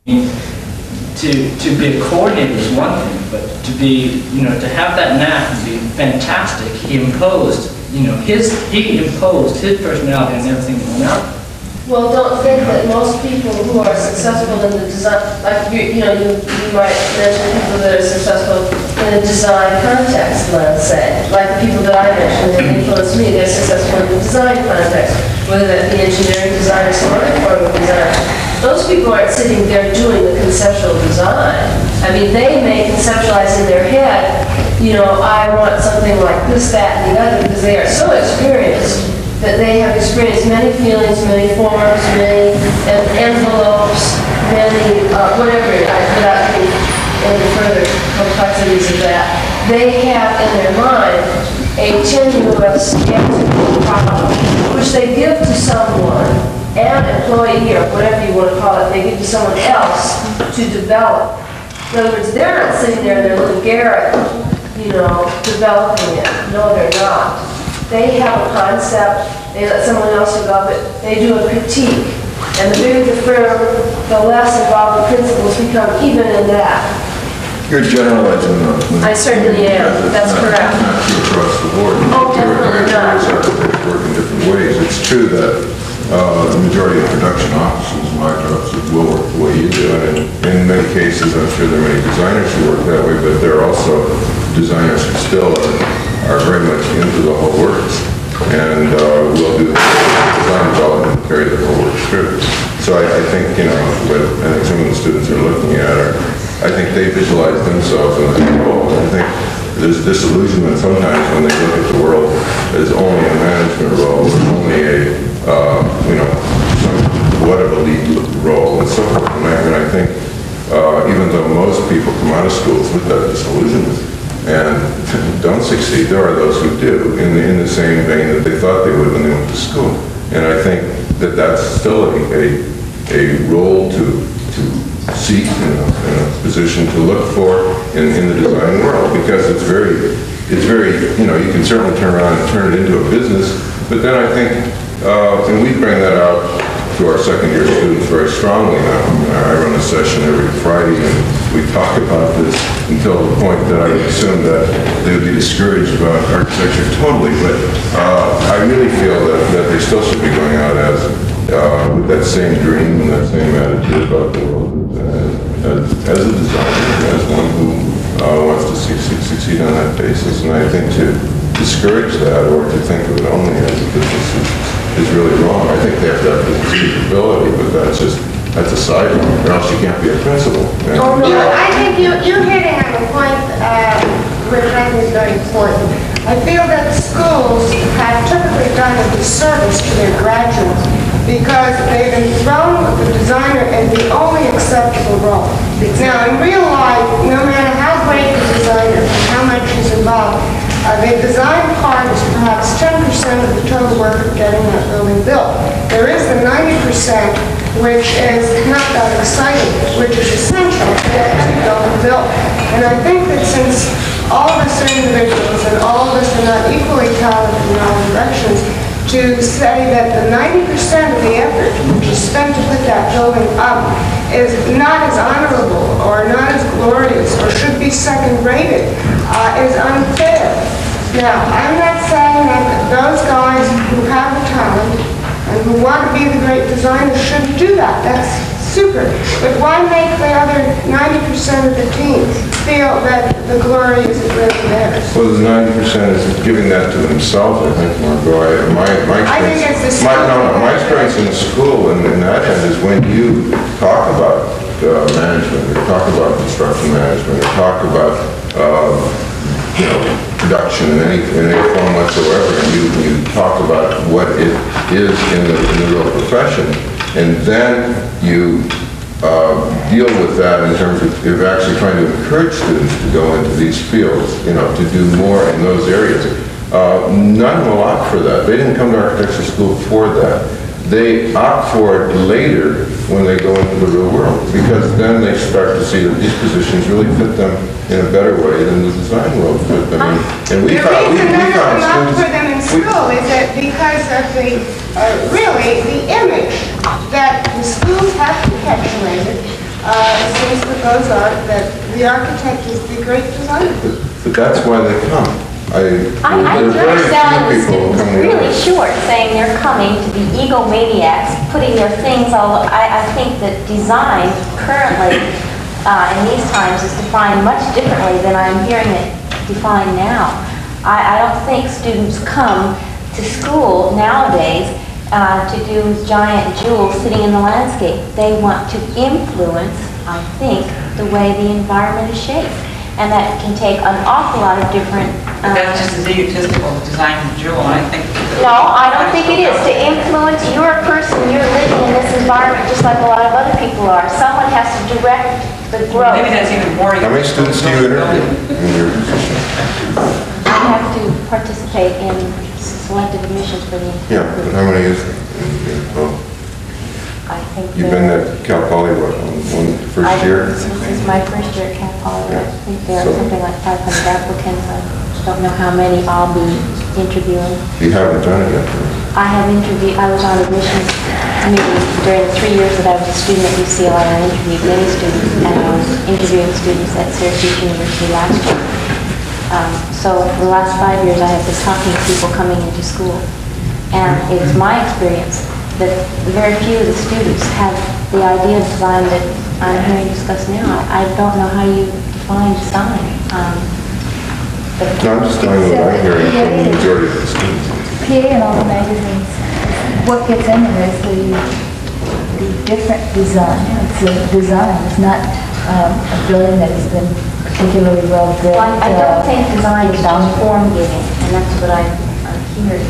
To be a coordinator is one thing, but to be, to have that knack and be fantastic, he imposed his personality on everything that went out. Well, don't think that most people who are successful in the design, like you might mention people that are successful in a design context, let's say, like the people that I mentioned that influenced me, they're successful in the design context, whether that be engineering design or some other form of design. Those people aren't sitting there doing the conceptual design. I mean, they may conceptualize in their head, I want something like this, that, and the other, because they are so experienced that they have experienced many feelings, many forms, many envelopes, many, whatever, without getting into further complexities of that. They have in their mind a tenuous answer to the problem, which they give to someone, an employee or whatever you want to call it, they give to someone else to develop. In other words, they're not sitting there in their little garret, developing it. No, they're not. They have a concept, they let someone else develop it, they do a critique. And the bigger the firm, the less involved the principals become even in that. You're generalizing though. I certainly am, that's correct. Not true across the board. Oh, definitely not. Architects work in different ways. It's true that the majority of production offices, my jobs, will work the way you do. And in many cases, I'm sure there are many designers who work that way, but there are also designers who still are very much into the whole works and will do the design development and carry the whole works through. So I think, what I think some of the students are looking at I think they visualize themselves in that role. I think there's disillusionment sometimes when they look at the world as only a management role, or only a, somewhat of a lead role and so forth. And I think even though most people come out of schools with that disillusionment and don't succeed, there are those who do in the same vein that they thought they would when they went to school. And I think that that's still a role to seek in a position to look for in the design world, because it's very, you can certainly turn around and turn it into a business, but then I think, and we bring that out to our second year students very strongly now. I run a session every Friday and we talk about this until the point that I assume that they would be discouraged about architecture totally, but I really feel that they still should be going out as with that same dream and that same attitude about the world as a designer, as one who wants to succeed on that basis. And I think to discourage that or to think of it only as a business is really wrong. I think they have to have business capability, but that's a sideline, or else you can't be a principal. Oh, no, I think you're hitting on a point which I think is very important. I feel that schools have typically done a disservice to their graduates because they've been thrown with the designer as the only acceptable role. Now, in real life, no matter how great the designer and how much he's involved, the design part is perhaps 10% of the total work of getting that building built. There is the 90%, which is not that exciting, which is essential to get the building built. And I think that since all of us are individuals and all of us are not equally talented in all directions, to say that the 90% of the effort which is spent to put that building up is not as honorable or not as glorious or should be second-rated is unfair. Now, I'm not saying that those guys who have the talent and who want to be the great designers shouldn't do that. That's super. But why make the other 90% of the team feel that the glory isn't really theirs? Well, the 90% is giving that to themselves, I think, Margo. My experience in the school and in that end is when you talk about management, or talk about construction management, or talk about production in any form whatsoever, and you talk about what it is in the real profession, and then you deal with that in terms of actually trying to encourage students to go into these fields, to do more in those areas. None will opt for that. They didn't come to architecture school for that. They opt for it later when they go into the real world, because then they start to see that these positions really fit them in a better way than the design world fit them. And we found students for them in school is that because of the really the image that the schools have perpetuated it seems that goes on that the architect is the great designer. But that's why they come. I There's think very selling the few people students coming really in. short, saying they're coming to be egomaniacs, putting their things all. I think that design currently in these times is defined much differently than I'm hearing it defined now. I don't think students come to school nowadays to do giant jewels sitting in the landscape. They want to influence, I think, the way the environment is shaped. And that can take an awful lot of different... But that's just as egotistical as designing a jewel, I think... No, I don't think it is. To influence, you're a person, you're living in this environment just like a lot of other people are. Someone has to direct the growth. Maybe that's even more... How many students do you interview in your position? I have to participate in selective admissions for the... Yeah, but how many is there? Well, I think you've been at Cal Poly, what, one first year? This is my first year at Cal Poly. I think there are So- something like 500 applicants. I don't know how many I'll be interviewing. You haven't done it yet? I was on admissions committee during the 3 years that I was a student at UCLA. I interviewed many students, and I was interviewing students at Syracuse University last year. So for the last 5 years, I have been talking to people coming into school. And it's my experience that very few of the students have the idea of design that I'm hearing discussed now. I don't know how you define design. No, I'm just telling you what I'm hearing from the majority of the students. PA and all the magazines, what gets in there is the different design. It's a design. It's not a building that has been particularly well built. Well, I don't think design is just form giving, and that's what I'm hearing.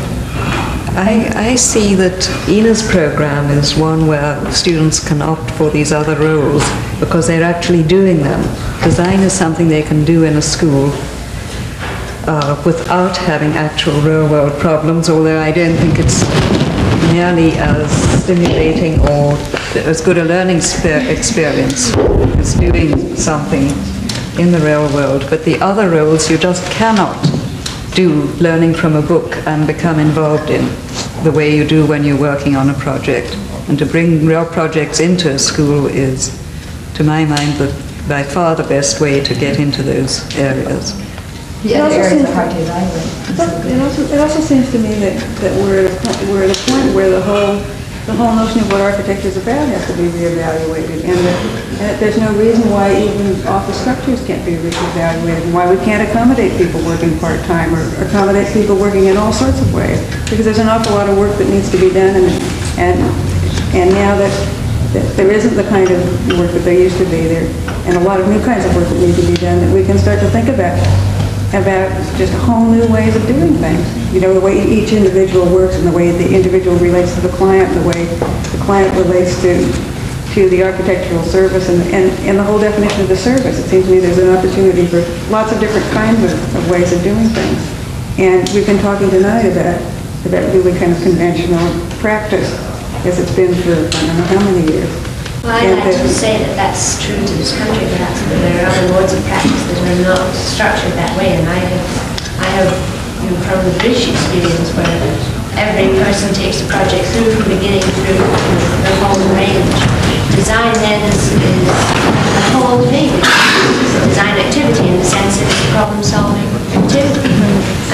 I see that Ena's program is one where students can opt for these other roles because they're actually doing them. Design is something they can do in a school without having actual real-world problems, although I don't think it's nearly as stimulating or as good a learning experience as doing something in the real world. But the other roles you just cannot do learning from a book and become involved in the way you do when you're working on a project. And to bring real projects into a school is, to my mind, by far the best way to get into those areas. Yeah, the areas are hard to It also seems to me that we're at a point where the whole notion of what architecture is about has to be reevaluated, and that there's no reason why even office structures can't be reevaluated, and why we can't accommodate people working part-time or accommodate people working in all sorts of ways, because there's an awful lot of work that needs to be done, and now that there isn't the kind of work that there used to be there, and a lot of new kinds of work that need to be done, that we can start to think about just whole new ways of doing things. You know, the way each individual works and the way the individual relates to the client, the way the client relates to the architectural service and the whole definition of the service. It seems to me there's an opportunity for lots of different kinds of ways of doing things. And we've been talking tonight about really kind of conventional practice as it's been for I don't know how many years. Well, I'd like to say that that's true to this country, perhaps, but there are other modes of practice that are not structured that way, and I have from the British experience where every person takes the project through from beginning through the whole range. Design then is a whole thing. It's a design activity in the sense that it's a problem-solving activity,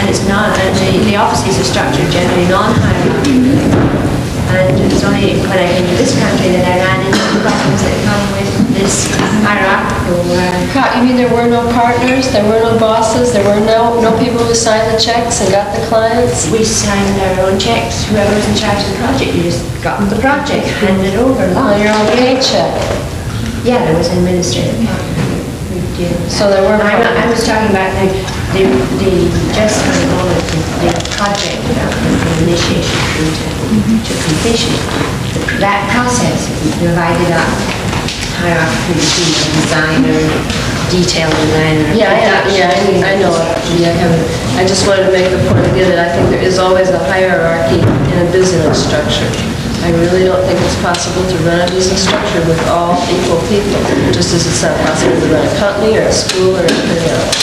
and it's not. And the offices are structured generally non-hierarchical. And it's only when I came to this country that I ran into the problems that come with this hierarchical. You mean there were no partners, there were no bosses, there were no people who signed the checks and got the clients? We signed our own checks. Whoever was in charge of the project, you just got the project, handed over. On your own paycheck? Yeah, there was an administrative partner. So there were. I was talking about just for the moment, the project development, from initiation through to completion. That process divided up hierarchically between the designer, detail designer. I know. I just wanted to make the point again that I think there is always a hierarchy in a business structure. I really don't think it's possible to run a business structure with all equal people, just as it's not possible to run a company or a school or anything else.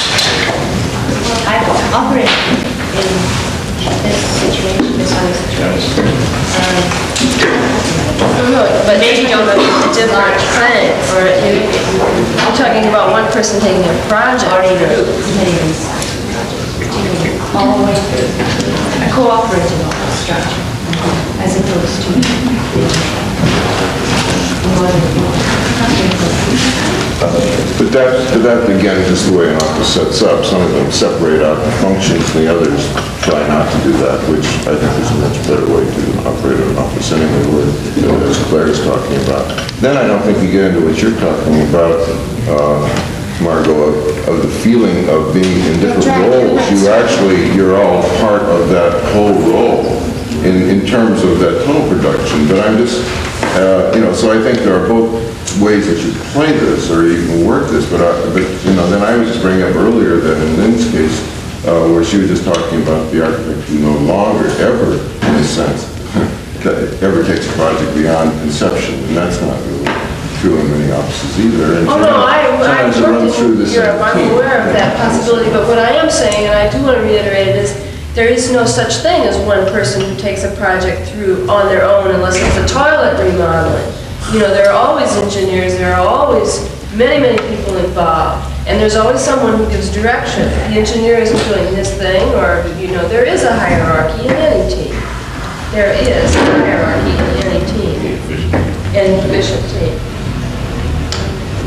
I've operated in this situation, this other situation. no, but maybe don't have a different thing, or you're talking about one person taking a project. Or even all the way through. A cooperative office structure, as opposed to But that again, just the way an office sets up, some of them separate out the functions, and the others try not to do that, which I think is a much better way to operate an office anyway, as Claire's talking about. Then I don't think you get into what you're talking about, Margo, of the feeling of being in different roles. You're all part of that whole role in terms of that total production. But I'm just, so I think there are both ways that you play this or you can work this, but then I was just bringing up earlier that in Lynn's case, where she was just talking about the architect who no longer ever, in a sense, ever takes a project beyond conception, and that's not really true in many offices either. And Oh, no, I'm through the same team. aware of that possibility, but what I am saying, and I do want to reiterate it, is there is no such thing as one person who takes a project through on their own unless it's a toilet remodeling. There are always engineers, there are always many, many people involved, and there's always someone who gives direction. The engineer isn't doing this thing, or, there is a hierarchy in any team. There is a hierarchy in any team, an efficient team.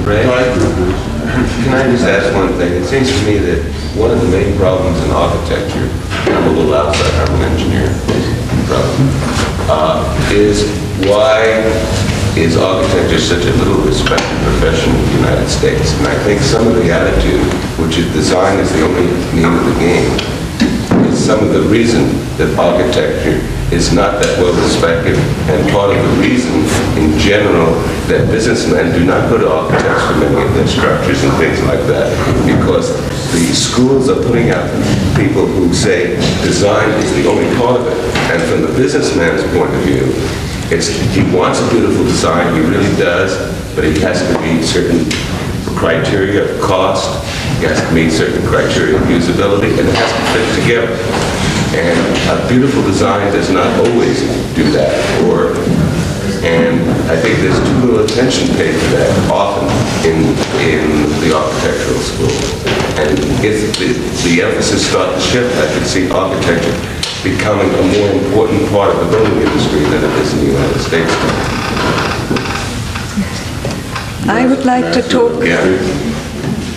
Ray, can I just ask one thing? It seems to me that one of the main problems in architecture, I'm a little outside, I'm an engineer, is why is architecture such a little respected profession in the United States? And I think some of the attitude, which is design is the only name of the game, is some of the reason that architecture is not that well respected, and part of the reason in general that businessmen do not go to architects for many of their structures and things like that, because the schools are putting out people who say design is the only part of it. And from the businessman's point of view, he wants a beautiful design, he really does, but he has to meet certain criteria of cost, he has to meet certain criteria of usability, and it has to fit together. And a beautiful design does not always do that, and I think there's too little attention paid to that often in the architectural school. And if the emphasis starts to shift, I could see architecture becoming a more important part of the building industry than it is in the United States. I would like to talk.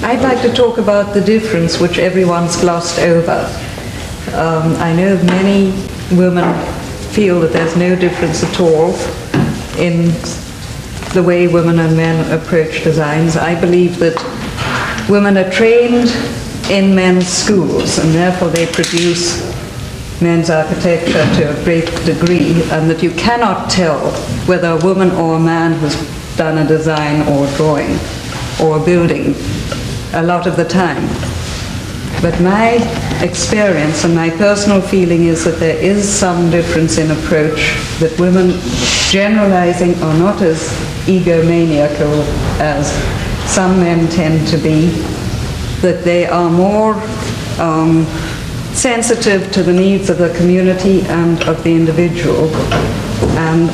I'd like to talk about the difference which everyone's glossed over. I know many women feel that there's no difference at all in the way women and men approach designs. I believe that women are trained in men's schools, and therefore they produce men's architecture to a great degree, and that you cannot tell whether a woman or a man has done a design or drawing or building a lot of the time. But my experience and my personal feeling is that there is some difference in approach, that women generalizing are not as egomaniacal as some men tend to be, that they are more sensitive to the needs of the community and of the individual, and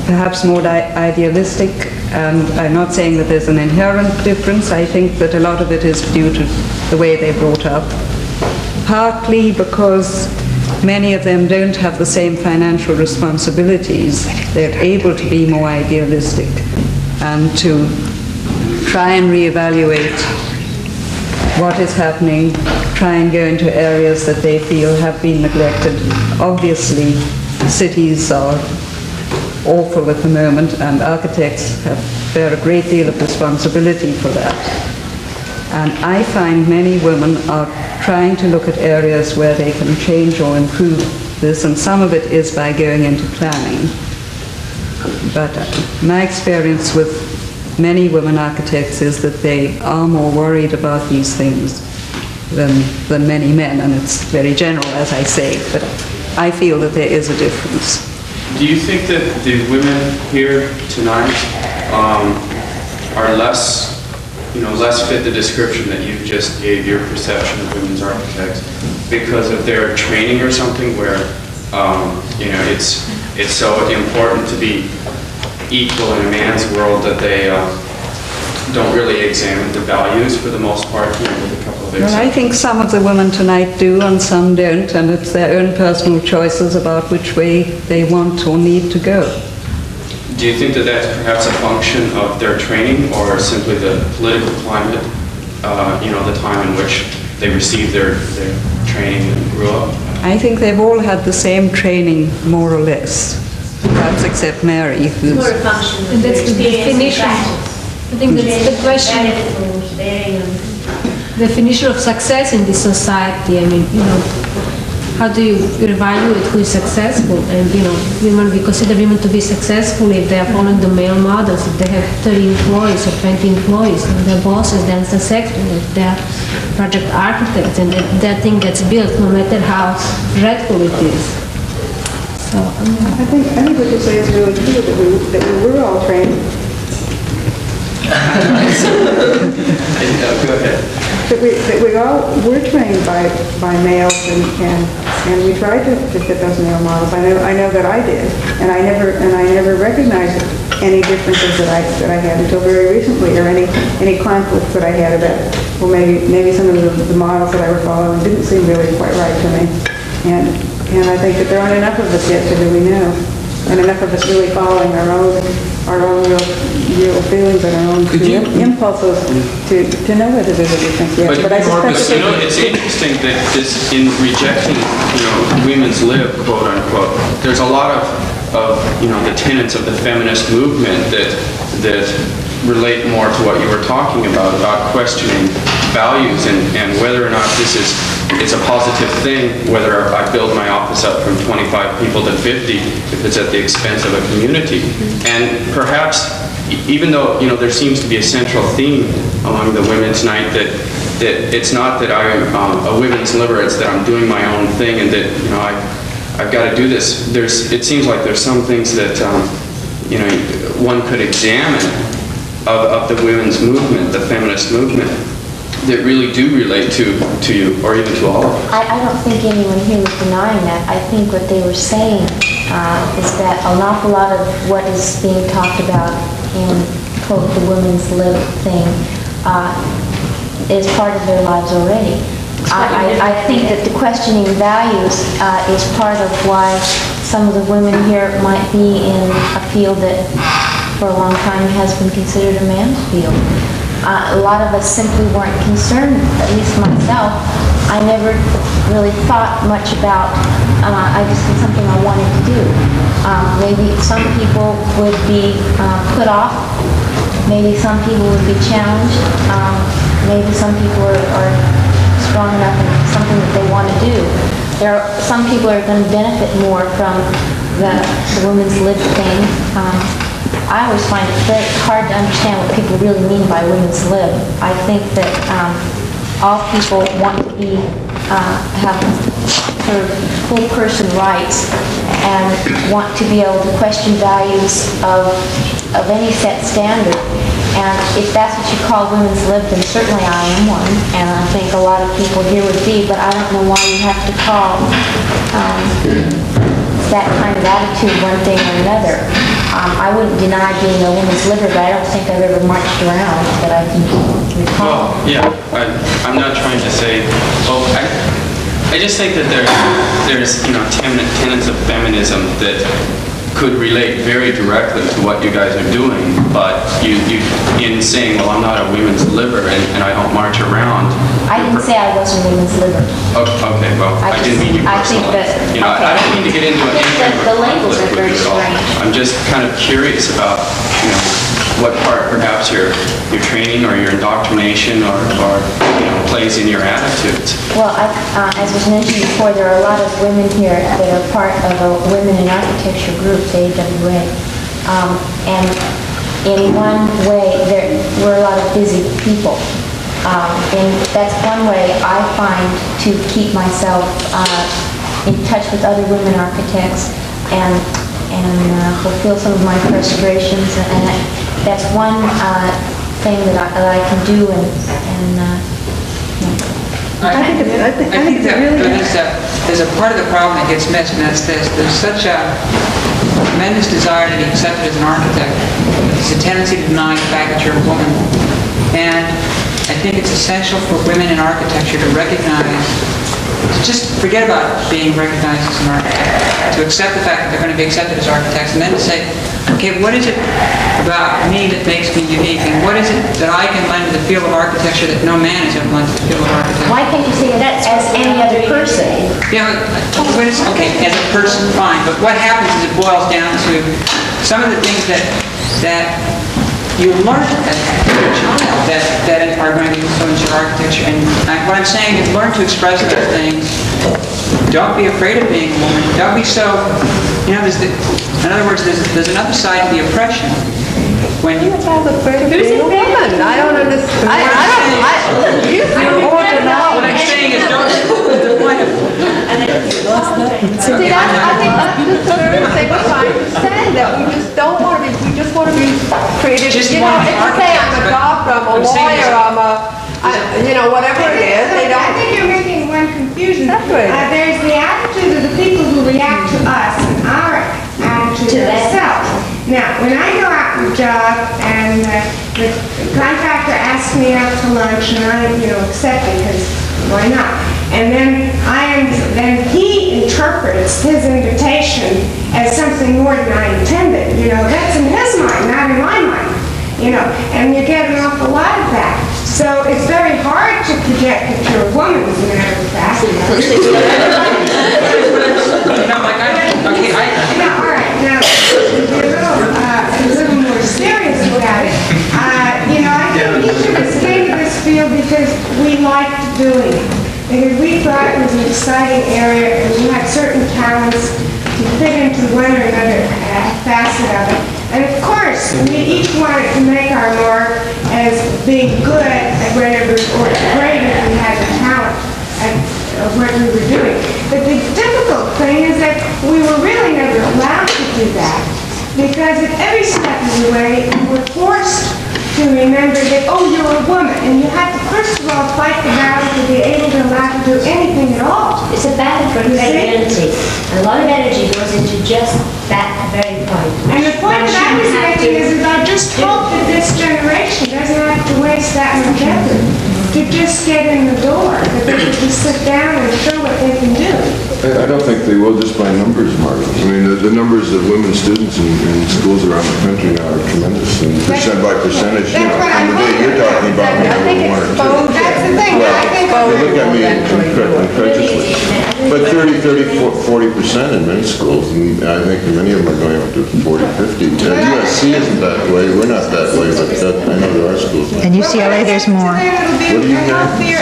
perhaps more idealistic. And I'm not saying that there's an inherent difference. I think that a lot of it is due to the way they're brought up, partly because many of them don't have the same financial responsibilities. They're able to be more idealistic and to try and reevaluate what is happening, try and go into areas that they feel have been neglected. Obviously, cities are awful at the moment, and architects bear a great deal of responsibility for that. And I find many women are trying to look at areas where they can change or improve this, and some of it is by going into planning. But my experience with many women architects is that they are more worried about these things than many men, and it's very general, as I say, but I feel that there is a difference. Do you think that the women here tonight are less fit the description that you just gave, your perception of women's architects, because of their training or something where, it's it's so important to be equal in a man's world that they don't really examine the values for the most part, with a couple of Well, I examples. think some of the women tonight do and some don't, and it's their own personal choices about which way they want or need to go. Do you think that that's perhaps a function of their training or simply the political climate, the time in which they received their training and grew up? I think they've all had the same training, more or less, perhaps except Mary, who's... More a function of And their that's the experience and definition. practice. I think that's the question. Definition of success in this society. I mean, how do you evaluate who is successful? And, we consider women to be successful if they are following the male models, if they have 30 employees or 20 employees, if they're bosses, then successful, if they're project architects, and that thing gets built no matter how dreadful it is. So, I think what you say is really true, that we were all trained. Go ahead. That we all were trained by males, and we tried to fit those male models. I know that I did, and I never recognized any differences that I had until very recently, or any conflicts that I had about, well, maybe some of the models that I were following didn't seem really quite right to me, and I think that there aren't enough of us yet to really know, and enough of us really following our own real feelings and our own impulses to know whether there's a difference yet. But I suspect that it's interesting that this, in rejecting, women's lib, quote unquote, there's a lot of the tenets of the feminist movement that relate more to what you were talking about questioning values and whether or not it's a positive thing, whether I build my office up from 25 people to 50, if it's at the expense of a community. And perhaps, even though, there seems to be a central theme among the women's night that it's not that I'm a women's liberator, it's that I'm doing my own thing and that, I've got to do this. It seems like there's some things that, one could examine of the women's movement, the feminist movement, that really do relate to you, or even to all of us. I don't think anyone here was denying that. I think what they were saying is that an awful lot of what is being talked about in, quote, the women's lib thing is part of their lives already. I think that the questioning values is part of why some of the women here might be in a field that for a long time has been considered a man's field. A lot of us simply weren't concerned, at least myself. I never really thought much about, I just did something I wanted to do. Maybe some people would be put off. Maybe some people would be challenged. Maybe some people are strong enough in something that they want to do. Some people are going to benefit more from the women's lib thing. I always find it very hard to understand what people really mean by women's lib. I think that all people want to have sort of full person rights and want to be able to question values of any set standard. And if that's what you call women's lib, then certainly I am one, and I think a lot of people here would be, but I don't know why you have to call that kind of attitude one thing or another. I wouldn't deny being a woman's liberator, but I don't think I've ever marched around that I can recall. Well, yeah, I'm not trying to say, I just think that there's tenets of feminism that could relate very directly to what you guys are doing, but you in saying, well, I'm not a women's liberator and I don't march around. I didn't say I wasn't a women's liberator. Okay, well, I didn't mean you personally. I don't mean to get into an The labels are very strange. I'm just kind of curious about, what part perhaps your training or your indoctrination or plays in your attitudes. Well, as was mentioned before, there are a lot of women here that are part of a Women in Architecture group, the AWA. And in one way, we're a lot of busy people. And that's one way I find to keep myself in touch with other women architects and fulfill some of my frustrations. And that's one thing that I can do. I think that there's a part of the problem that gets missed, and that's this. There's such a tremendous desire to be accepted as an architect. It's a tendency to deny the fact that you're a woman. And I think it's essential for women in architecture to recognize, just forget about being recognized as an architect, to accept the fact that they're going to be accepted as architects, and then to say, okay, what is it about me that makes me unique, and what is it that I can lend to the field of architecture that no man has ever lent to the field of architecture? Why can't you say that as any other person? Yeah, but it's, okay, as a person, fine, but what happens is it boils down to some of the things that you learn as a child that are going to influence your architecture. And what I'm saying is learn to express those things. Don't be afraid of being a woman. Don't be so, in other words, there's another side to the oppression. When you have afraid of being a woman. I don't understand. What I'm saying is don't, the point of... See, I think that's just a very simple time to say that we just don't want to be, we just want to be creative. Just you know, if you say I'm a doctor, I'm a lawyer, whatever it is, they don't. I think you're making one confusion. That's right. There's the attitude of the people who react to us and our attitude to ourselves. Now, when I go out on a job and the contractor asks me out to lunch and I, accept it because why not? And then he interprets his invitation as something more than I intended. That's in his mind, not in my mind. And you get an awful lot of that. So it's very hard to project that you're a woman, as a matter of fact. All right, now, to be a little more serious about it, I think each of us came to this field because we liked doing it. Because we thought it was an exciting area and we had certain talents to fit into one or another facet of it. And of course, we each wanted to make our mark as being good at whatever, or great if we had the talent of what we were doing. But the difficult thing is that we were really never allowed to do that. Because at every step of the way, we were forced to remember that, oh, you're a woman, and you have to first of all fight the battle to be able to allow to do anything at all. It's a battle for credibility. A lot of energy goes into just that very point. And the point that I was making is that I just hope that this generation doesn't have to waste that much effort to just get in the door, that they can just sit down and show what they can do. I don't think they will just by numbers, Margo. I mean, the numbers of women students in schools around the country now are tremendous, and percent by percentage, the day you're talking about, maybe one or two. That's the thing. Well, they look at me incredulously. But 30, 40% in many schools, and I think many of them are going up to 40, 50. USC isn't that way. We're not that way, but I know there are schools. And UCLA, there's more. What do you hear?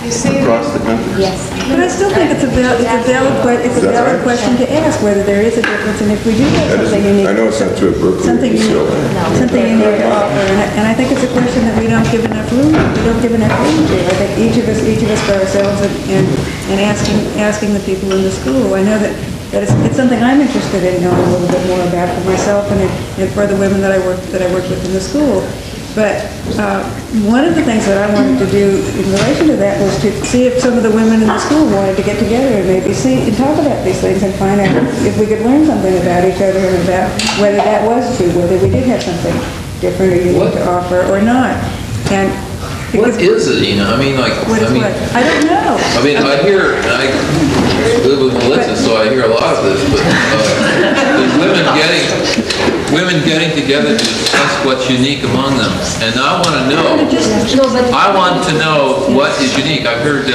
Across the country? Yes. But I still think it's a valid question to ask whether there is a difference, and if we do have something unique. I know it's not true at Berkeley. Something unique to offer, and I think it's a question that we don't give enough room. We don't give enough room to. I think each of us for ourselves and asking the people in the school. I know that it's something I'm interested in knowing a little bit more about for myself and for the women that I work with in the school. But one of the things that I wanted to do in relation to that was to see if some of the women in the school wanted to get together and maybe see and talk about these things and find out if we could learn something about each other and about whether that was true, whether we did have something different or unique to offer or not. And what is it, I mean, like, I don't know. I mean, I live with Melissa, so I hear a lot of this, but there's women getting together to discuss what's unique among them. And I want to know what is unique. I've heard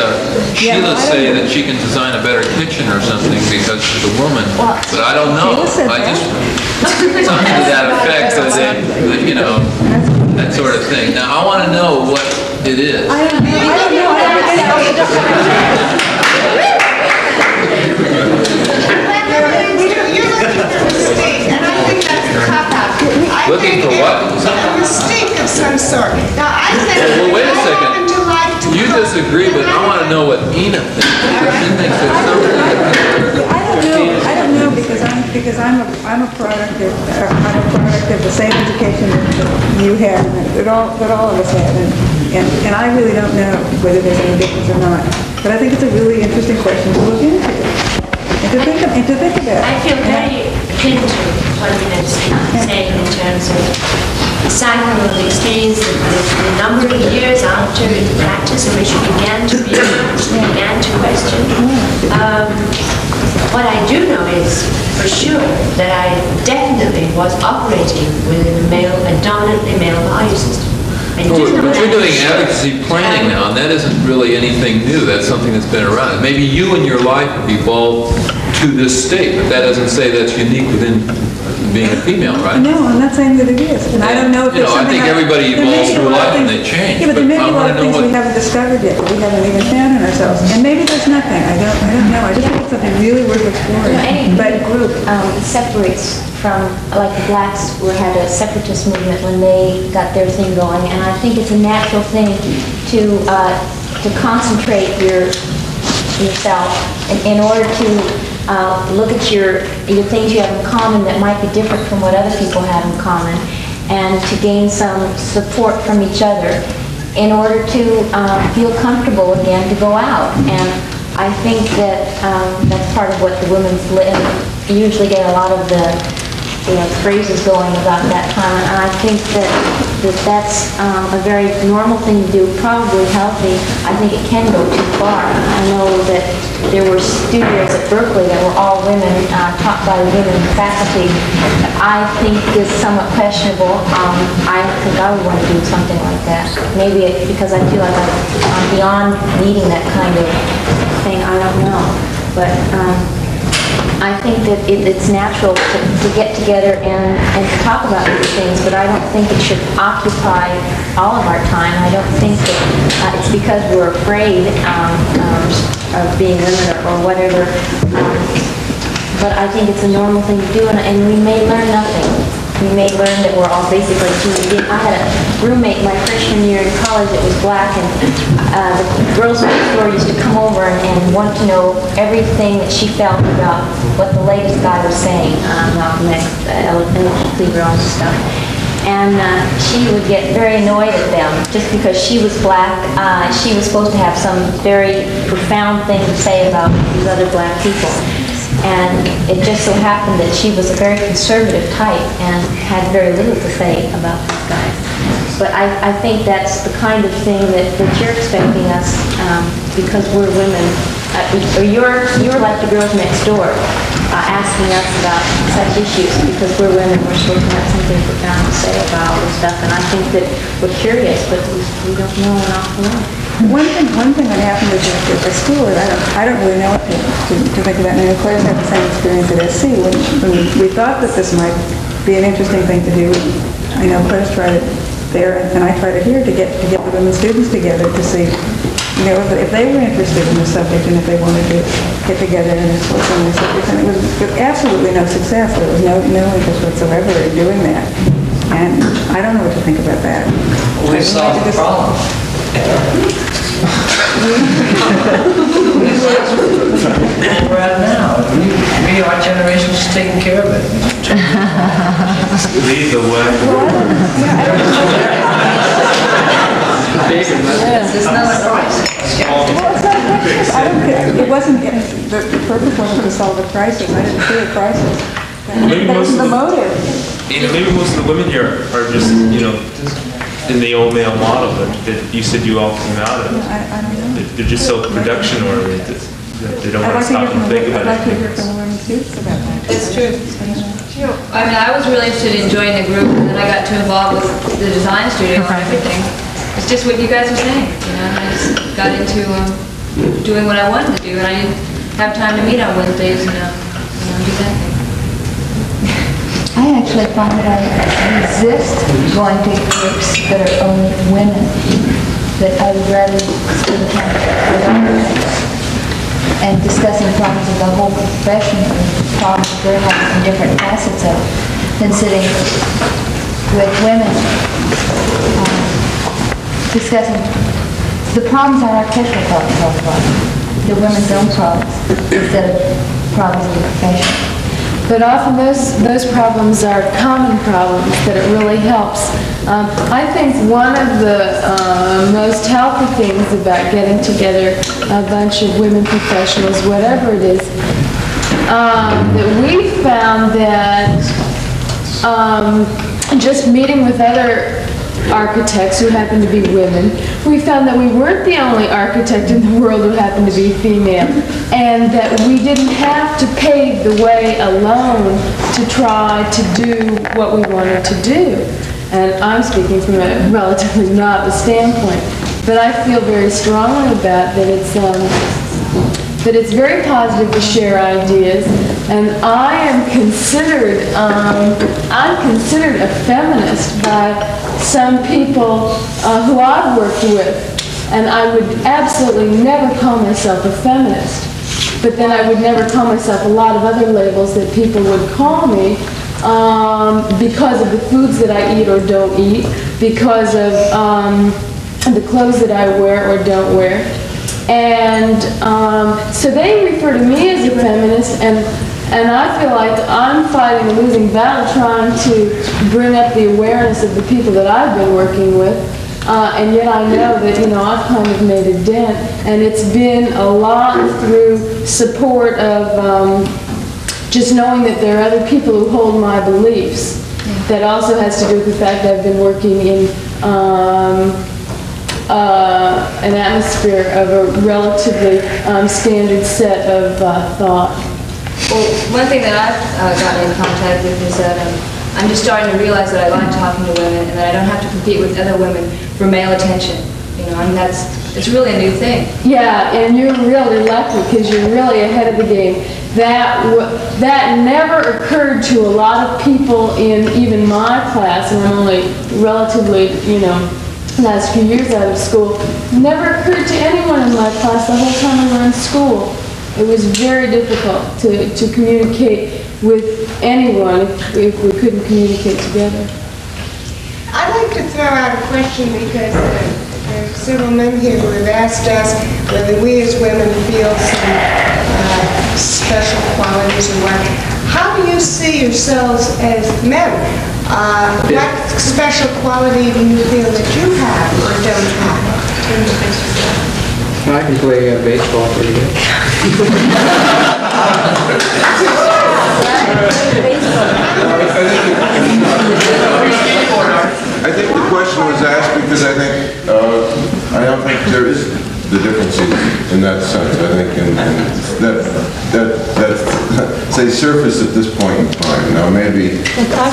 Sheila say that she can design a better kitchen or something because she's a woman, but I don't know. I just, something to that effect, that sort of thing. Now, I want to know what it is. I don't know. You're looking for a mistake, and I think that's a cop-out. Looking for what? A mistake of some sort. Now, I think well, wait a second. You disagree, but I want to know what Ena thinks. She thinks there's something. I don't know because I'm a product of the same education that you had and that all of us had, and I really don't know whether there's any difference or not. But I think it's a really interesting question to look into. to think about. I feel very akin to what you were saying in terms of the cycle of experience, the number of years after the practice in which you began to realize, began to question. What I do know is, for sure, that I definitely was operating within a dominantly male value system. I do know But that. you're doing advocacy planning now, and that isn't really anything new. That's something that's been around. Maybe you in your life have evolved to this state, but that doesn't say that's unique within being a female, right? No, I'm not saying that it is. And I don't know if You there's know, I something... think everybody there may evolves be a through lot of life and things- they change. Yeah, but there may be I a lot wanna of know things what- we haven't discovered yet, that we haven't even found in ourselves. And maybe there's nothing. I don't know. I just think it's something really worth exploring. Any group separates from, like the blacks had a separatist movement when they got their thing going, and I think it's a natural thing to concentrate yourself in order to look at your things you have in common that might be different from what other people have in common, and to gain some support from each other in order to feel comfortable again to go out. And I think that that's part of what the women's usually get a lot of the phrases going about that time, and I think that's a very normal thing to do, probably healthy. I think it can go too far. I know that there were studios at Berkeley that were all women, taught by women faculty. I think is somewhat questionable. I think I would want to do something like that. Maybe because I feel like I'm beyond needing that kind of thing. I don't know, but I think that it's natural to get together and to talk about these things, but I don't think it should occupy all of our time. I don't think that it's because we're afraid of being women or whatever, but I think it's a normal thing to do, and we may learn nothing. We may learn that we're all basically human beings. I had a roommate my freshman year in college that was black, and the girls next door used to come over and want to know everything that she felt about what the latest guy was saying, Malcolm X, Cleaver and stuff. And she would get very annoyed at them just because she was black. She was supposed to have some very profound thing to say about these other black people. And it just so happened that she was a very conservative type and had very little to say about these guys. But I think that's the kind of thing that you're expecting us, because we're women, or you're like the girls next door, asking us about such issues because we're women. We're supposed to have something profound to say about all this stuff, and I think that we're curious, but we don't know an awful lot. One thing that happened at the school that I don't really know what to think about. And Claire's had the same experience at SC. When we thought that this might be an interesting thing to do, I know Claire's tried it there, and I tried it here to get the women students together to see, if they were interested in the subject and if they wanted to get together and work on the subject. And it was with absolutely no success. There was no interest whatsoever in doing that. And I don't know what to think about that. We solved the problem. We're at now. We, our generation's just taking care of it. Lead the way. It's not a crisis. I don't get, it wasn't, the purpose wasn't to solve a crisis. I didn't see a crisis. Maybe That most was of the the- motive. Maybe most of the women here are just, in the old male model that you said you all came out of. I don't know. They're just so production oriented. They don't I'd want to like to hear stop and think I'd about like to it. hear from the women students about that. It's true. I mean, I was really interested in joining the group, and then I got too involved with the design studio and everything. It's just what you guys were saying, and I just got into doing what I wanted to do, and I didn't have time to meet on Wednesdays and do that thing. I actually find that I resist going to groups that are only women, that I would rather spend time with architects and discussing problems of the whole profession, problems they're having in different facets of, than sitting with women discussing the problems on architectural problems, the women's own problems, instead of problems of the profession. But often those problems are common problems that it really helps. I think one of the most healthy things about getting together a bunch of women professionals, whatever it is that we found that just meeting with other architects who happen to be women, we found that we weren't the only architect in the world who happened to be female, and that we didn't have to pave the way alone to try to do what we wanted to do. And I'm speaking from a relatively novice standpoint, but I feel very strongly about that it's very positive to share ideas, and I am considered, I'm considered a feminist by some people who I've worked with, and I would absolutely never call myself a feminist, but then I would never call myself a lot of other labels that people would call me because of the foods that I eat or don't eat, because of the clothes that I wear or don't wear. And so they refer to me as a feminist, and I feel like I'm fighting a losing battle trying to bring up the awareness of the people that I've been working with, and yet I know that, I've kind of made a dent, and it's been a lot through support of just knowing that there are other people who hold my beliefs. That also has to do with the fact that I've been working in an atmosphere of a relatively standard set of thought. Well, one thing that I've gotten in contact with is that I'm just starting to realize that I like talking to women and that I don't have to compete with other women for male attention. It's really a new thing. Yeah, and you're really lucky because you're really ahead of the game. That never occurred to a lot of people in even my class, and I'm only relatively, last few years out of school. Never occurred to anyone in my class the whole time we were in school. It was very difficult to communicate with anyone if we couldn't communicate together. I'd like to throw out a question because there are several men here who have asked us whether we as women feel some special qualities or what. How do you see yourselves as men? What special quality do you feel that you have or don't have? I can play baseball pretty good. I think the question was asked because I don't think there is the differences in that sense. I think that say surface at this point in time. Now maybe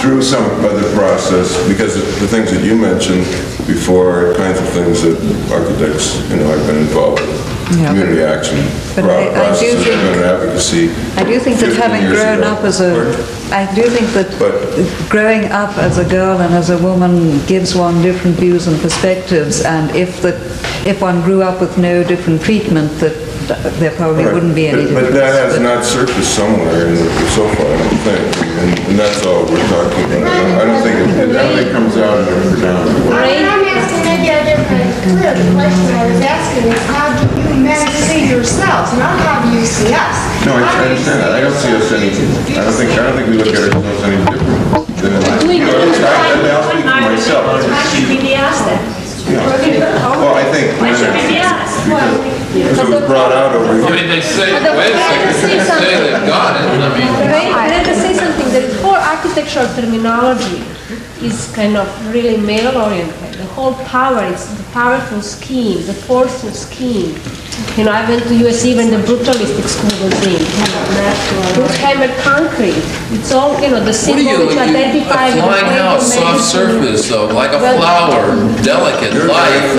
through some other process, because of the things that you mentioned before, kinds of things that architects, I've been involved with. Yeah, community action processes, community advocacy. I do think that having grown up as growing up as a girl and as a woman gives one different views and perspectives, and if one grew up with no different treatment, that there probably wouldn't be any difference. But that has not surfaced somewhere so far, I don't think, and that's all we're talking about. I don't think it comes out in a predominant way. I'm asking maybe a different, clear. The question I was asking is how do you men see yourselves, not how do you see us? No, I understand that. I don't see us any. I don't think we look at ourselves any different than I'll speak for myself. Why should we be asked that? Well, I think because it was brought out over here. I mean, they say, wait a second, they say they've got it. Let me say something. The whole architectural terminology is kind of really male-oriented. The whole power is the powerful scheme, the forceful scheme. I went to US, even the brutalistic school was in. Wood-hammered concrete. It's all, the symbol which identifies a flying house, soft surface, though, like a flower, delicate, light.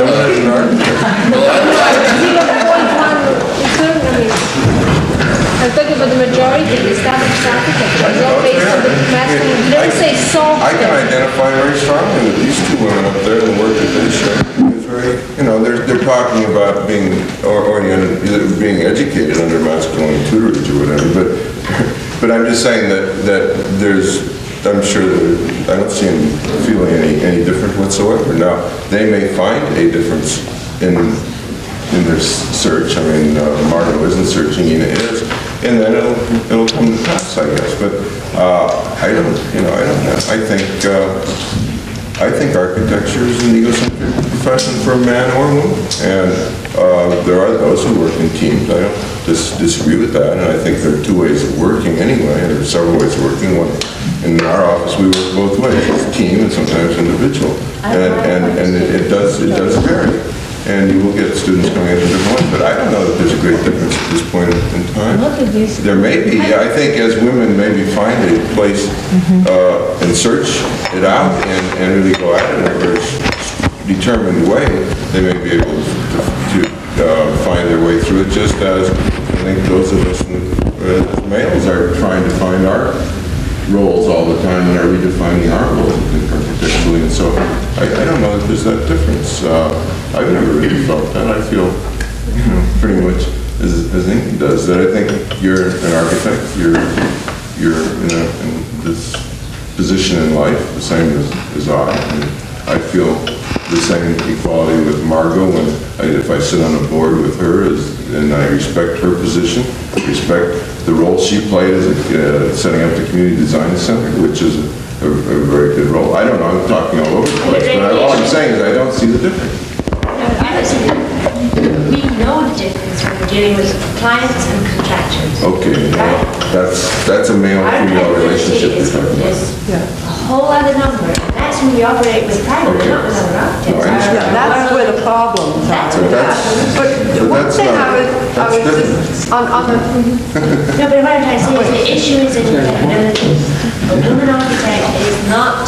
I'm talking about the majority of the established architecture. It's all based on the masculine. It doesn't say soft. I can identify very strongly with these two women up there and the work that they show. It's very, they're talking about being oriented, being educated under masculine tutorage or whatever. But I'm just saying that there's, I'm sure that I don't see them feeling any different whatsoever. Now they may find a difference in their search. I mean, Margo isn't searching, Ena is, and then it'll come to pass, I guess. But I don't know. I think I think architecture is an egocentric profession for a man or a woman. And there are those who work in teams. I don't disagree with that. And I think there are two ways of working anyway. There are several ways of working. One, in our office, we work both ways. It's team and sometimes individual. And it does vary. And you will get students coming in from different ones, but I don't know that there's a great difference at this point in time. There may be. I think as women maybe find a place and search it out and really go at it in a very determined way, they may be able to find their way through it, just as I think those of us as males are trying to find our roles all the time and are redefining our roles architecturally, and so I don't know that there's that difference. I've never really felt that. I feel, pretty much as Inga does, that I think you're an architect, you're in this position in life, the same as I. And I feel the same equality with Margo if I sit on a board with her, and I respect her position, respect the role she played as setting up the Community Design Center, which is a very good role. I don't know, I'm talking all over the place, but all I'm saying is I don't see the difference. We know the difference when we're dealing with clients and contractors. Okay, that's a male-female relationship you're talking about. A whole other number. That's when we operate with privately, not with other architects. That's where the problems are. But one thing I was on the... No, but what I'm trying to say is the issue is independability. A woman architect is not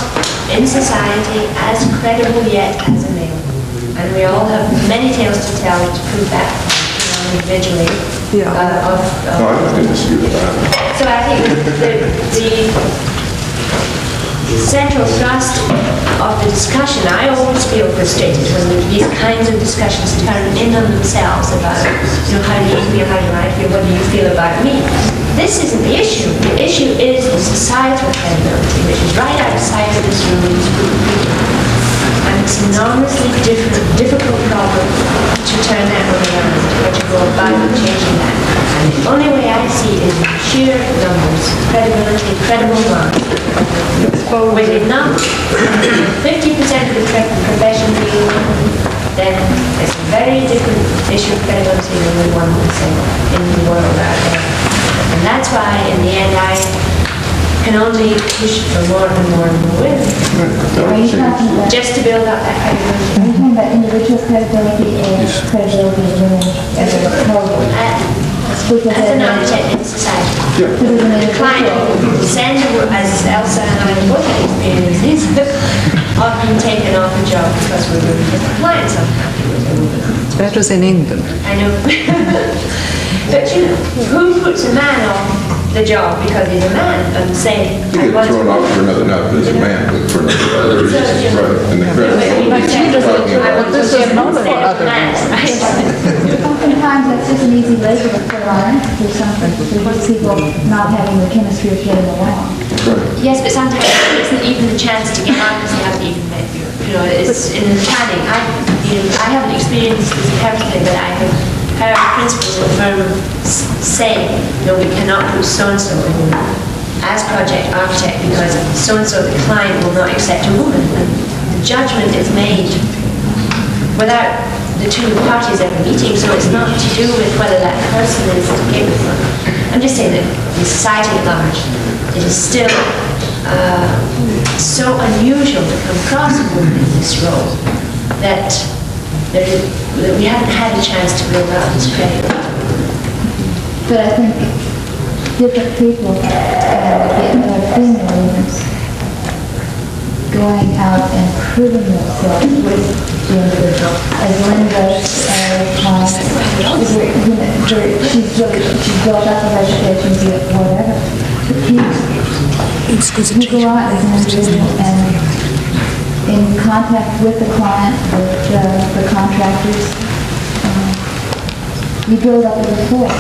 in society as credible yet as a male. And we all have many tales to tell to prove that individually. No, I'm not going to dispute that. So I think the central thrust of the discussion, I always feel frustrated when these kinds of discussions turn in on themselves about, how do you feel, how do I feel, what do you feel about me? This isn't the issue. The issue is the societal credibility, which is right outside of this room. And it's an enormously difficult problem to turn that around, or to go about changing that. And the only way I see is sheer numbers, credibility, credible ones. With enough, 50% of the profession being women, then it's a very different issue of credibility than we want to say in the world out there. And that's why, in the end, I can only push for more and more and more women. Just to build up that credibility. Are you talking about individual credibility or credibility of women as a whole? As an architect in society. The client sends, as Elsa and I both had experienced, often taken off a job because we're really different clients unhappy with a woman. That was in England. I know. But who puts a man on the job because he's a man and say, you get thrown off for another, not as a man, but for another reason. Right. And the Oftentimes that's just an easy label to put on it, do something, because people not having the chemistry of getting along. Yes, but sometimes it isn't even the chance to get on because they haven't even met you. It's in the planning. I haven't experienced this personally, but I have heard principals of the firm say, we cannot put so-and-so in as project architect because so-and-so, the client, will not accept a woman. And the judgment is made without the two parties ever meeting, so it's not to do with whether that person is capable. I'm just saying that in society at large, it is still so unusual to come across a woman in this role that we haven't had a chance to build up this credit. But I think different people getting their fingers going out and proving themselves with the individual. As Lynn does, she's built up a reputation, be it whatever. You go out as an individual and in contact with the client, with the contractors, you build up a rapport.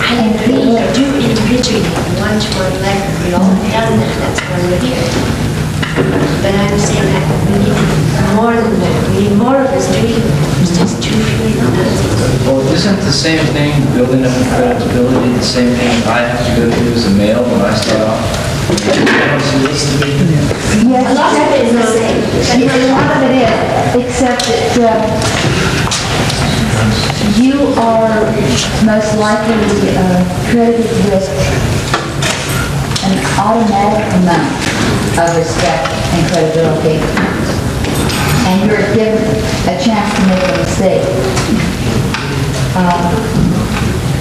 I agree, I do individually, one-to-one level. We all have done that, that's why we're here. But I'm saying that we need more than that. We need more of us doing it. There's just too few of us. Well, isn't the same thing, building up credibility, the same thing I have to go through as a male when I start off? Yes, A lot of it is the same. a lot of it is, except that you are most likely credited with an automatic amount of respect and credibility, and you're given a chance to make a mistake.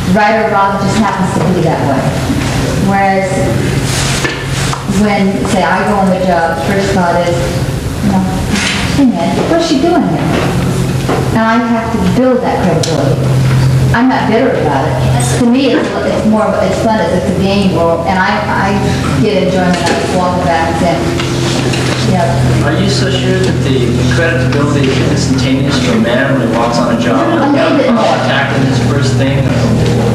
Right or wrong, it just happens to be that way. Whereas when, say, I go on the job, the first thought is, hey man, what's she doing here? And I have to build that credibility. I'm not bitter about it. To me, it's more, it's fun, it's a game, and I get enjoyment out of walking back and saying, Are you so sure that the credibility is instantaneous for a man when he walks on a job? A little bit more. Attacking his first thing,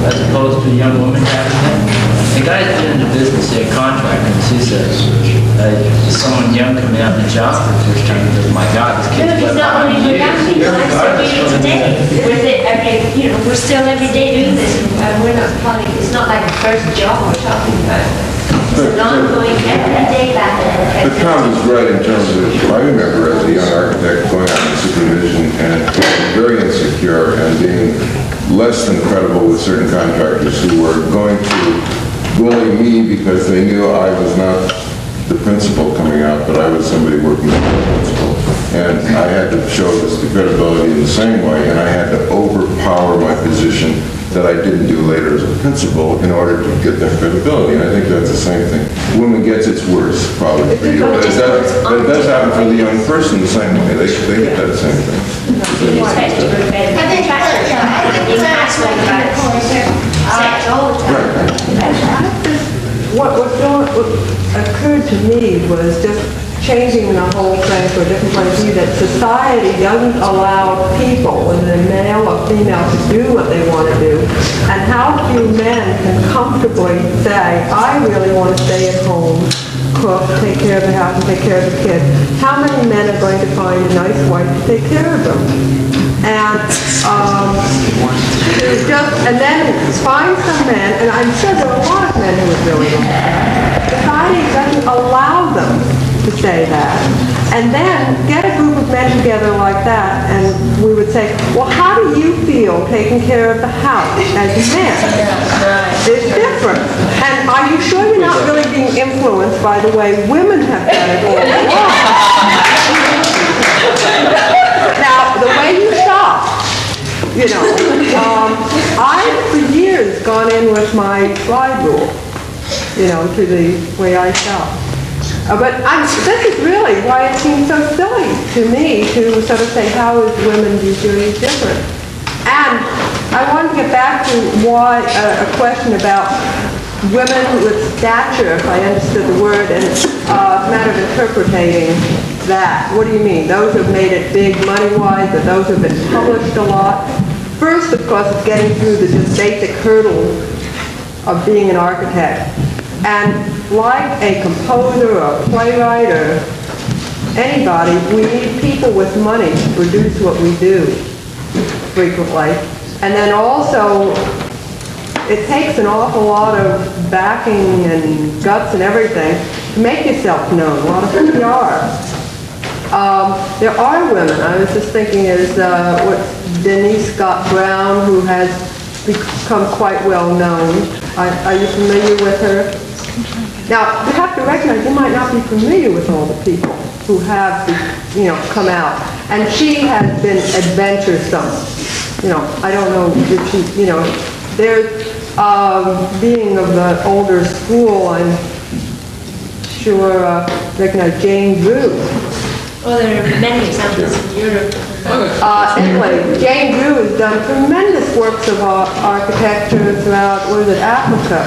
as opposed to a young woman attacking him? The guy's been into business, say, a contractor, and sees someone young coming out in the job for the first time, and goes, my God, this kid's He's not only doing that, he's also doing it today. With it we're still every day doing this, and we're not calling, it's not like a first job we're talking about. It's an ongoing, every day battle. But Tom is right in terms of, I remember as a young architect going out in supervision and being very insecure and being less than credible with certain contractors who were going to bully me because they knew I was not the principal coming out, but I was somebody working with the principal. And I had to show this the credibility in the same way, and I had to overpower my position that I didn't do later as a principal in order to get that credibility. And I think that's the same thing. Woman gets its worse, probably for you, but it does happen for the young person the same way. They get that same thing. What occurred to me was just changing the whole thing to a different point of view, that society doesn't allow people, whether they're male or female, to do what they want to do. And how few men can comfortably say, I really want to stay at home, cook, take care of the house, and take care of the kids. How many men are going to find a nice wife to take care of them? And and then find some men, and I'm sure there are a lot of men who would really want that. Society doesn't allow them to say that. And then get a group of men together like that, and we would say, well, how do you feel taking care of the house as men? It's different. And are you sure you're not really being influenced by the way women have done it all along? Now, the way you shop, I've for years gone in with my slide rule, to the way I shop. But this is really why it seems so silly to me to sort of say, how is women usually different? And I wanted to get back to why a question about women with stature, if I understood the word, and a matter of interpreting that. What do you mean? Those who have made it big money-wise, or those who have been published a lot? First, of course, it's getting through the just basic hurdle of being an architect. And like a composer or a playwright or anybody, we need people with money to produce what we do frequently. And then also, it takes an awful lot of backing and guts and everything to make yourself known, a lot of PR. There are women, I was just thinking, Denise Scott Brown, who has become quite well known. Are you familiar with her? Now, you have to recognize you might not be familiar with all the people who have, come out. And she has been adventuresome. I don't know if she, there's, being of the older school, I'm sure recognize Jane Drew. Well, there are many examples in Europe. Anyway, Jane Drew has done tremendous works of architecture throughout, Africa,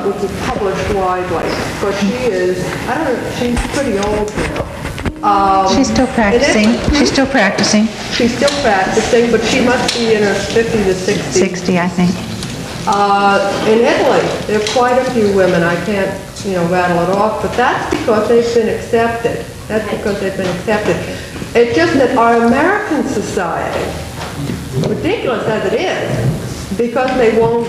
which is published widely. But she is, I don't know, she's pretty old now. She's still practicing. She's still practicing. She's still practicing, but she must be in her 50s to 60s. 60, I think. In Italy, there are quite a few women. I can't, rattle it off, but that's because they've been accepted. That's because they've been accepted. It's just that our American society, ridiculous as it is, because they won't,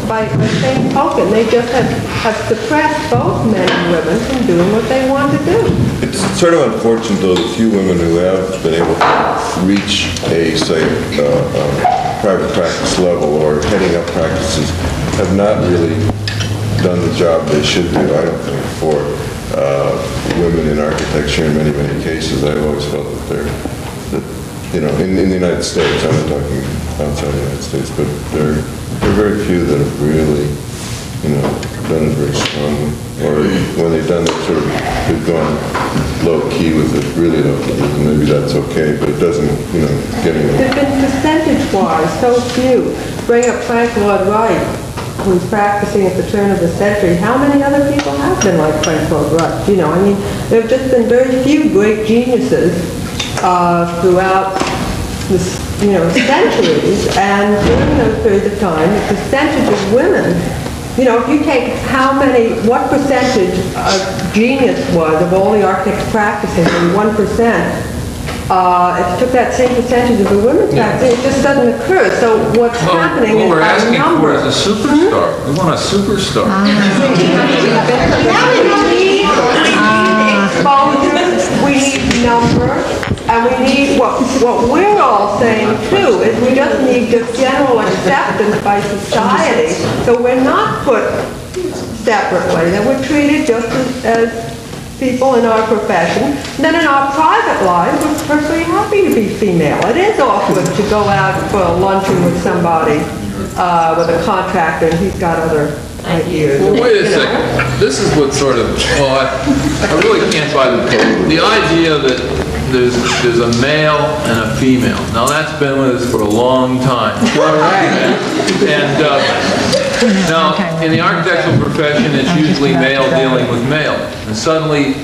by the same token, they just have suppressed both men and women from doing what they want to do. It's sort of unfortunate, though, the few women who have been able to reach a, say, private practice level or heading up practices have not really done the job they should do, I don't think, for women in architecture in many, many cases. I've always felt that in the United States, I'm not talking outside the United States, but there are very few that have really, done it very strongly. Or when they've done it, they've gone low-key with it, really low-key, and maybe that's okay, but it doesn't, get anywhere. There's been percentage-wise so few. Bring up Frank Lloyd Wright, who's practicing at the turn of the century. How many other people have been like Frank Lloyd Wright? There have just been very few great geniuses throughout the centuries, and during those periods of time, the percentage of women, if you take what percentage of genius was of all the architects practicing, and 1%, if you took that same percentage of the women practicing, it just doesn't occur. So what's happening is what we're asking number. for is a superstar. We want a superstar. We need number, and we need what we're all saying too is we just need just general acceptance by society. So we're not put separately, that we're treated just as people in our profession. And then in our private lives, we're perfectly happy to be female. It is awkward to go out for a luncheon with somebody, with a contractor, and he's got other ideas. Well, wait a second. This is what sort of, I really can't buy the idea that there's a male and a female. Now that's been with us for a long time. All right. And now in the architectural profession, it's usually male dealing with male, and suddenly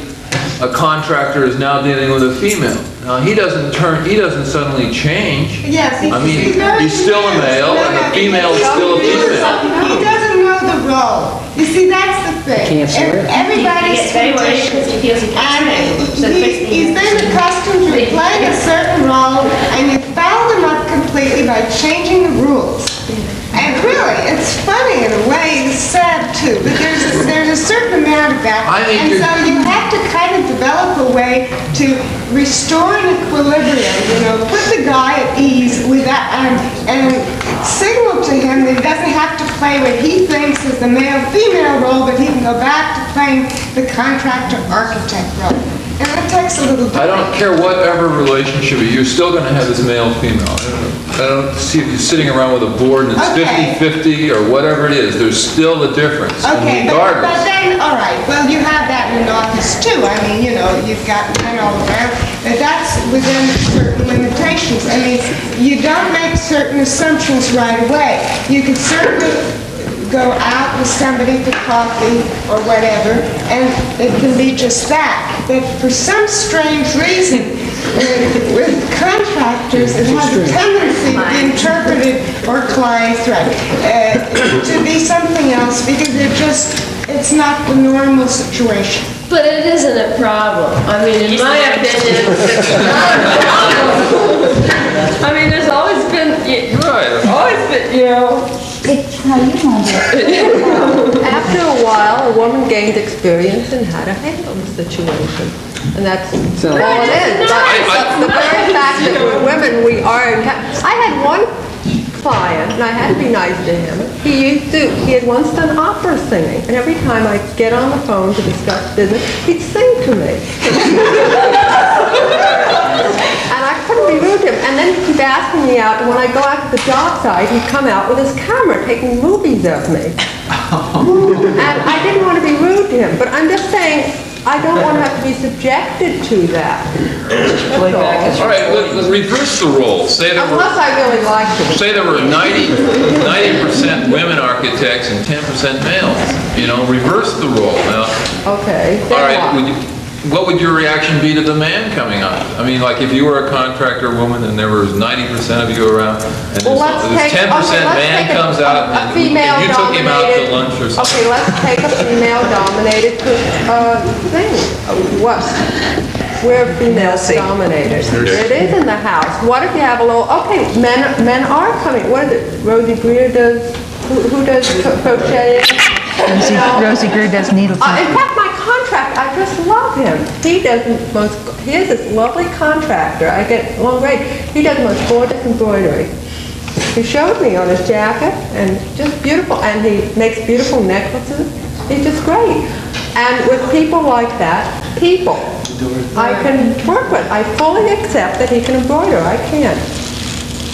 a contractor is now dealing with a female. Now he doesn't suddenly change. Yes, he's still a male, and the female is still a female. He doesn't know the role. You see, that's the thing. Everybody's conditioned, and he's been accustomed to playing a certain role, and you foul them up completely by changing the rules. And really, it's funny in a way, it's sad too, but there's a certain amount of that. And so you have to kind of develop a way to restore an equilibrium, put the guy at ease with that, and signal to him that he doesn't have to play what he thinks is the male-female role, but he can go back to playing the contractor-architect role. And that takes a little bit. I don't care whatever relationship, you're still going to have this male-female. I don't see if you're sitting around with a board and it's 50-50 or whatever it is. There's still a difference. Okay, but then, all right, well, you have that in an office too. I mean, you've got men all around, but that's within certain limitations. I mean, you don't make certain assumptions right away. You can certainly go out with somebody for coffee or whatever, and it can be just that. But for some strange reason, with contractors, it has a tendency to be interpreted, or clients, right, to be something else, because it's not the normal situation. But it isn't a problem. I mean, in my opinion, it's not a problem. I mean, there's always been, It's how you handle it. After a while, a woman gained experience in how to handle the situation. And that's all it is. That's the very fact that we're women, we are. I had one client, and I had to be nice to him. He had once done opera singing, and every time I get on the phone to discuss business, he'd sing to me. And I couldn't be rude to him. And then he'd keep asking me out, and when I go out to the job site, he'd come out with his camera taking movies of me. And I didn't want to be rude to him, but I'm just saying, I don't want to have to be subjected to that. All right, let's reverse the role. Unless I really like to. Say there were 90% women architects and 10% males. Reverse the role. Now, okay. All right. What would your reaction be to the man coming on? I mean, like if you were a contractor woman and there was 90% of you around, and this 10% man comes out and you took him out to lunch or something. Okay, let's take a female-dominated thing. we're female dominated. It is in the house. What if you have a little, okay, men are coming. What is it? Rosie Greer does, who does crocheting? Rosie Greer does needle. In fact, my contractor, I just love him. He is this lovely contractor. I get along great. He does the most gorgeous embroidery. He showed me on his jacket, and just beautiful, and he makes beautiful necklaces. He's just great. And with people like that, I can work with. I fully accept that he can embroider. I can't.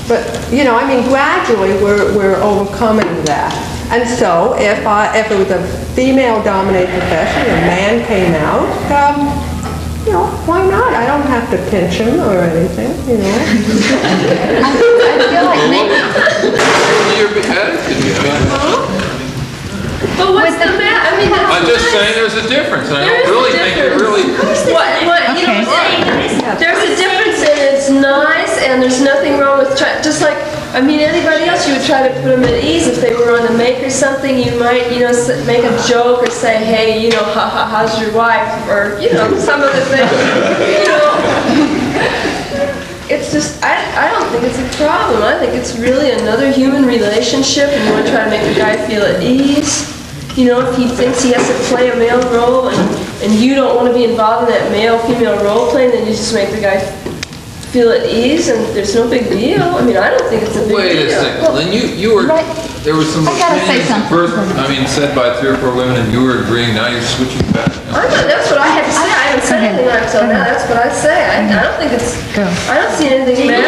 But, you know, I mean, gradually we're overcoming that. And so if it was a female-dominated profession, a man came out, you know, why not? I don't have to pinch him or anything, you know. I feel like maybe... Your attitude, But what's the matter? I mean, I'm just saying there's a difference, and I don't really think it really... What, you know, there's a difference, and it's nice, and there's nothing wrong with just like, I mean, anybody else, you would try to put them at ease. If they were on the make or something, you might, you know, make a joke or say, hey, you know, how's your wife? Or, you know, some other thing, you know. It's just, I don't think it's a problem. I think it's really another human relationship, and you want to try to make the guy feel at ease. You know, if he thinks he has to play a male role and you don't want to be involved in that male-female role playing, then you just make the guy feel at ease, and there's no big deal. I mean, I don't think it's a big deal. Wait a second, Lynn, you were, there was some opinions said by 3 or 4 women, and you were agreeing, now you're switching back. That's what I had to say. I haven't said anything until now. That's what I say. I don't think it's, I don't see anything bad.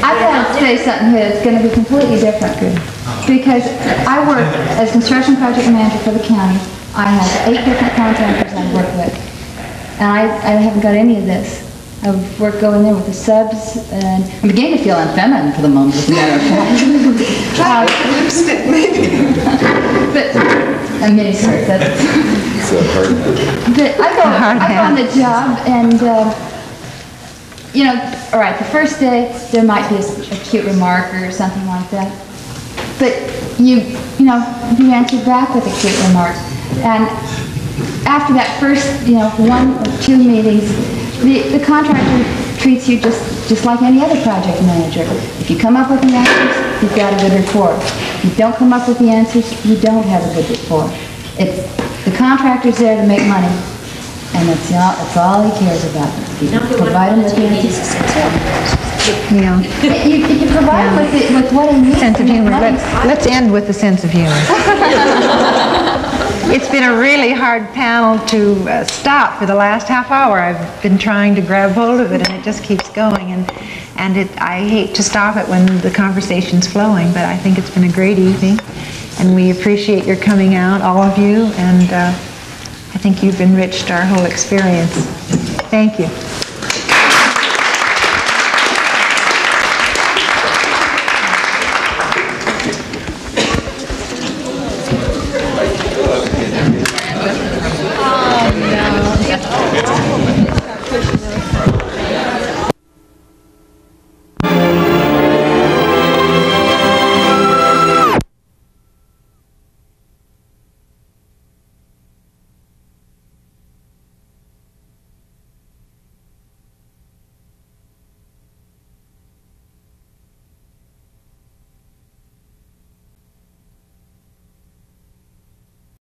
I've got to say something here that's going to be completely different. Because I work as construction project manager for the county. I have 8 different contractors I work with. And I haven't got any of this. I work going there with the subs, and I'm beginning to feel unfeminine for the moment, as a matter of fact. Lipstick, maybe. But, a mini skirt, that's... It's a hard hat. But I go on the job, and, you know, all right, the first day, there might be a cute remark or something like that. But you answer back with a cute remark. And after that first, 1 or 2 meetings, the contractor treats you just like any other project manager. If you come up with the answers, you've got a good report. If you don't come up with the answers, you don't have a good report. The contractor's there to make money, and that's all he cares about. You provide him with the answers. You provide with what he needs. Sense of humor. Let's end with the sense of humor. It's been a really hard panel to stop for the last half hour. I've been trying to grab hold of it, and it just keeps going. And I hate to stop it when the conversation's flowing, but I think it's been a great evening, and we appreciate your coming out, all of you, and I think you've enriched our whole experience. Thank you.